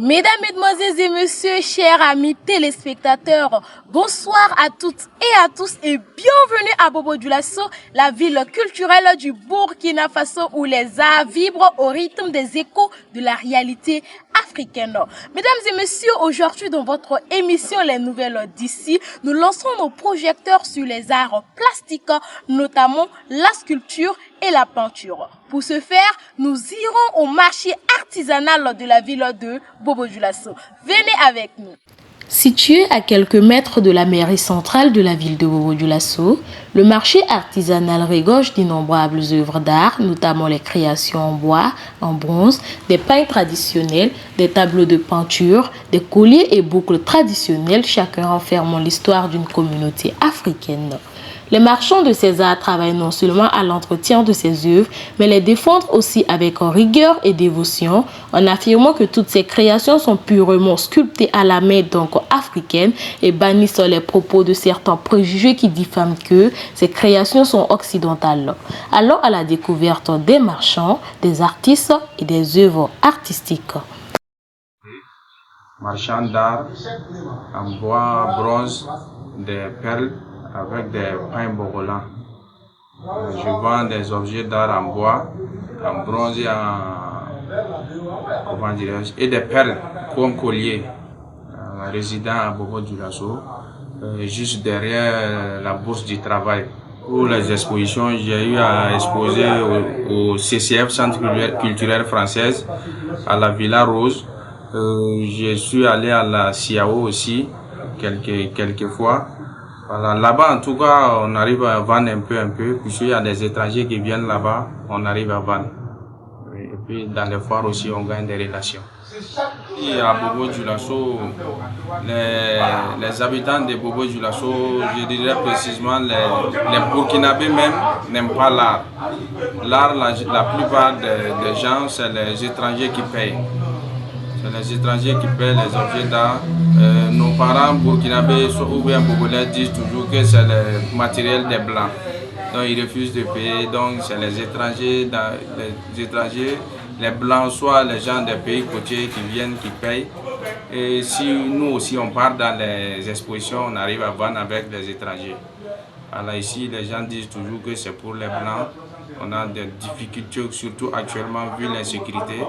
Mesdames, Mesdemoiselles et Messieurs, chers amis téléspectateurs, bonsoir à toutes et à tous et bienvenue à Bobo-Dioulasso, la ville culturelle du Burkina Faso où les arts vibrent au rythme des échos de la réalité africaine. Mesdames et messieurs, aujourd'hui dans votre émission Les Nouvelles d'ici, nous lançons nos projecteurs sur les arts plastiques, notamment la sculpture et la peinture. Pour ce faire, nous irons au marché artisanal de la ville de Bobo-Dioulasso. Venez avec nous. Situé à quelques mètres de la mairie centrale de la ville de Bobo-Dioulasso, le marché artisanal regorge d'innombrables œuvres d'art, notamment les créations en bois, en bronze, des pains traditionnels, des tableaux de peinture, des colliers et boucles traditionnelles, chacun renfermant l'histoire d'une communauté africaine. Les marchands de ces arts travaillent non seulement à l'entretien de ces œuvres, mais les défendent aussi avec rigueur et dévotion, en affirmant que toutes ces créations sont purement sculptées à la main donc africaine et bannissent les propos de certains préjugés qui diffament que ces créations sont occidentales. Allons à la découverte des marchands, des artistes et des œuvres artistiques. Marchand d'art en bois, bronze, des perles avec des pains borolans. Je vends des objets d'art en bois, en bronze et des perles comme collier. Résident à Bobo-Dioulasso, juste derrière la bourse du travail. Pour les expositions, j'ai eu à exposer au CCF, Centre culturel française, à la Villa Rose. Je suis allé à la CIAO aussi, quelques fois. Voilà, là-bas, en tout cas, on arrive à vendre un peu, puisqu'il y a des étrangers qui viennent là-bas, on arrive à vendre. Et puis, dans les foires aussi, on gagne des relations. Et à Bobo-Dioulasso, les habitants de Bobo-Dioulasso, je dirais précisément, les Burkinabés même, n'aiment pas l'art. L'art, la plupart des gens, c'est les étrangers qui payent. C'est les étrangers qui paient les objets d'art. Nos parents burkinabés ou bien bobolais disent toujours que c'est le matériel des blancs. Donc ils refusent de payer. Donc c'est les étrangers, les blancs, soit les gens des pays côtiers qui viennent, qui payent. Et si nous aussi on part dans les expositions, on arrive à vendre avec les étrangers. Alors ici, les gens disent toujours que c'est pour les blancs. On a des difficultés, surtout actuellement, vu l'insécurité.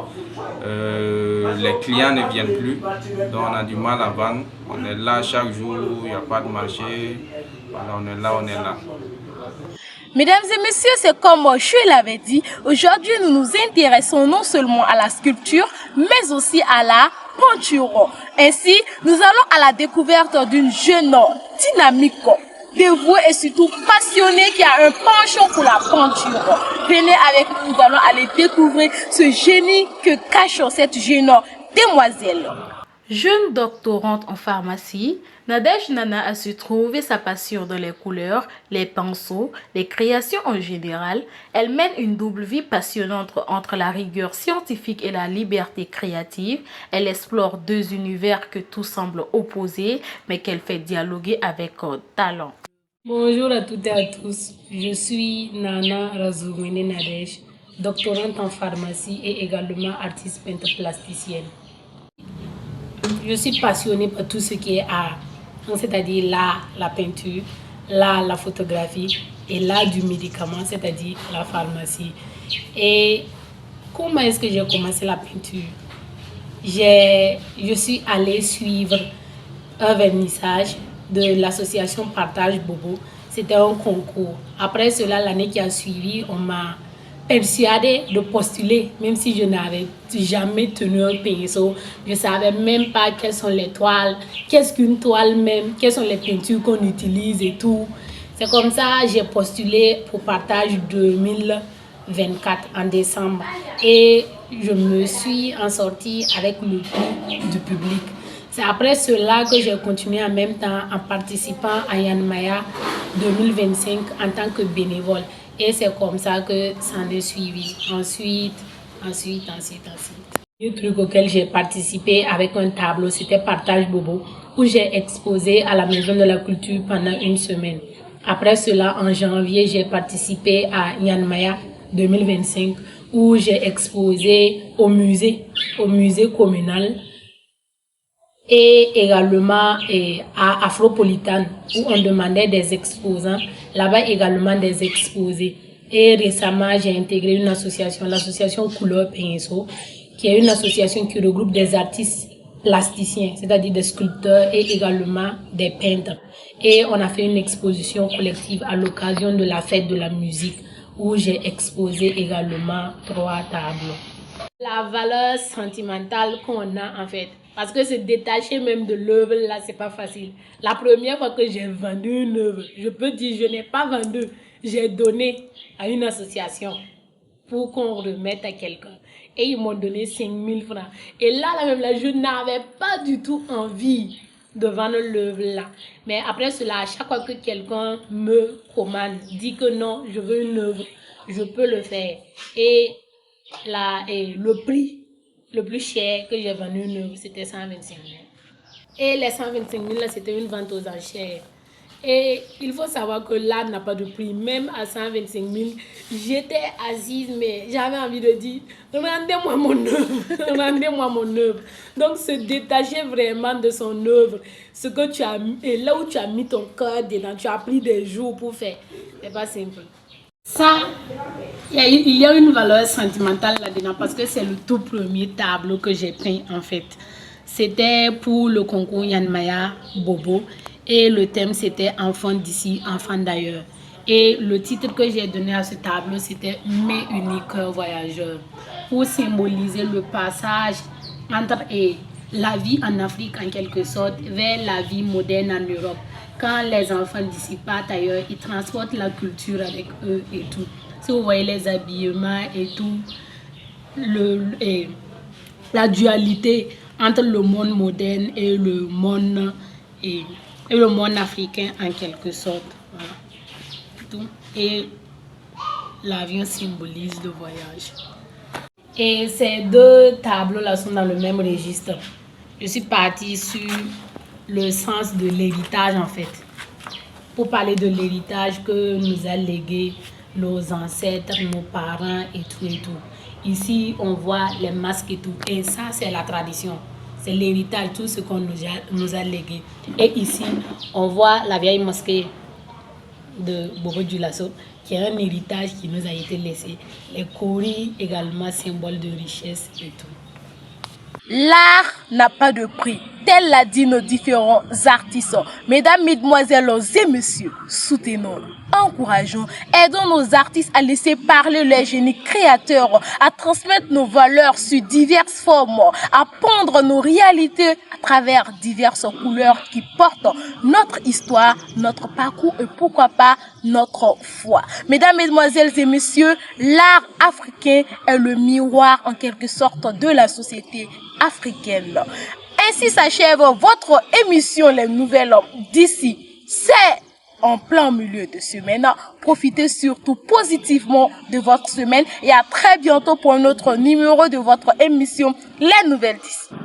Les clients ne viennent plus, donc on a du mal à vendre. On est là chaque jour, il n'y a pas de marché. Voilà, on est là. Mesdames et messieurs, c'est comme je l'avais dit, aujourd'hui nous nous intéressons non seulement à la sculpture, mais aussi à la peinture. Ainsi, nous allons à la découverte d'une jeune dynamique, dévouée et surtout passionnée qui a un penchant pour la peinture. Venez avec nous, nous allons aller découvrir ce génie que cache cette jeune demoiselle. Jeune doctorante en pharmacie, Nadège Nana a su trouver sa passion dans les couleurs, les pinceaux, les créations en général. Elle mène une double vie passionnante entre la rigueur scientifique et la liberté créative. Elle explore deux univers que tout semble opposés, mais qu'elle fait dialoguer avec talent. Bonjour à toutes et à tous, je suis Nana Razoumene Nadège, doctorante en pharmacie et également artiste peintre plasticienne. Je suis passionnée par tout ce qui est art, c'est-à-dire l'art, la peinture, l'art, la photographie et l'art du médicament, c'est-à-dire la pharmacie. Et comment est-ce que j'ai commencé la peinture? Je suis allée suivre un vernissage de l'association Partage Bobo. C'était un concours. Après cela, l'année qui a suivi, on m'a persuadée de postuler, même si je n'avais jamais tenu un pinceau. Je ne savais même pas quelles sont les toiles, qu'est-ce qu'une toile même, quelles sont les peintures qu'on utilise et tout. C'est comme ça que j'ai postulé pour Partage 2024 en décembre. Et je me suis en sortie avec le prix du public. C'est après cela que j'ai continué en même temps en participant à Yanmaya 2025 en tant que bénévole. Et c'est comme ça que ça en est suivi. Ensuite. Le truc auquel j'ai participé avec un tableau, c'était Partage Bobo, où j'ai exposé à la Maison de la Culture pendant une semaine. Après cela, en janvier, j'ai participé à Yanmaya 2025, où j'ai exposé au musée communal et également à Afropolitane où on demandait des exposants, là-bas également des exposés. Et récemment, j'ai intégré une association, l'association Couleur Pinceau, qui est une association qui regroupe des artistes plasticiens, c'est-à-dire des sculpteurs et également des peintres. Et on a fait une exposition collective à l'occasion de la fête de la musique où j'ai exposé également 3 tableaux. La valeur sentimentale qu'on a en fait, parce que se détacher même de l'œuvre là, c'est pas facile. La première fois que j'ai vendu une œuvre, je peux dire je n'ai pas vendu, j'ai donné à une association pour qu'on remette à quelqu'un. Et ils m'ont donné 5 000 francs. Et là même là, je n'avais pas du tout envie de vendre l'œuvre là. Mais après cela, à chaque fois que quelqu'un me commande, dit que non, je veux une œuvre, je peux le faire. Et le prix le plus cher que j'ai vendu une œuvre, c'était 125 000. Et les 125 000 là, c'était une vente aux enchères. Et il faut savoir que l'art n'a pas de prix. Même à 125 000, j'étais assise, mais j'avais envie de dire, rendez-moi mon œuvre, rendez-moi mon œuvre. Donc, se détacher vraiment de son œuvre, ce que tu as, et là où tu as mis ton cœur dedans, tu as pris des jours pour faire, c'est pas simple. Ça, il y a une valeur sentimentale là-dedans parce que c'est le tout premier tableau que j'ai peint en fait. C'était pour le concours Yanmaya Bobo et le thème c'était enfant d'ici, enfant d'ailleurs. Et le titre que j'ai donné à ce tableau c'était Mes uniques cœurs voyageurs pour symboliser le passage entre la vie en Afrique en quelque sorte vers la vie moderne en Europe. Quand les enfants d'ici partent ailleurs, ils transportent la culture avec eux et tout. Si vous voyez les habillements et tout, la dualité entre le monde moderne et le monde africain en quelque sorte. Voilà. Et l'avion symbolise le voyage. Et ces 2 tableaux-là sont dans le même registre. Je suis partie sur le sens de l'héritage en fait. Pour parler de l'héritage que nous a légué nos ancêtres, nos parents et tout et tout. Ici, on voit les masques et tout. Et ça, c'est la tradition. C'est l'héritage, tout ce qu'on nous a légué. Et ici, on voit la vieille mosquée de Bobo Dioulasso, qui est un héritage qui nous a été laissé. Les kauris également, symbole de richesse et tout. L'art n'a pas de prix, tel l'a dit nos différents artistes. Mesdames, mesdemoiselles et messieurs, soutenons, encourageons, aidons nos artistes à laisser parler leur génie créateur, à transmettre nos valeurs sous diverses formes, à pondre nos réalités à travers diverses couleurs qui portent notre histoire, notre parcours et pourquoi pas notre foi. Mesdames, mesdemoiselles et messieurs, l'art africain est le miroir en quelque sorte de la société africaine. Ainsi s'achève votre émission Les Nouvelles d'ici. C'est en plein milieu de semaine. Profitez surtout positivement de votre semaine et à très bientôt pour un autre numéro de votre émission Les Nouvelles d'ici.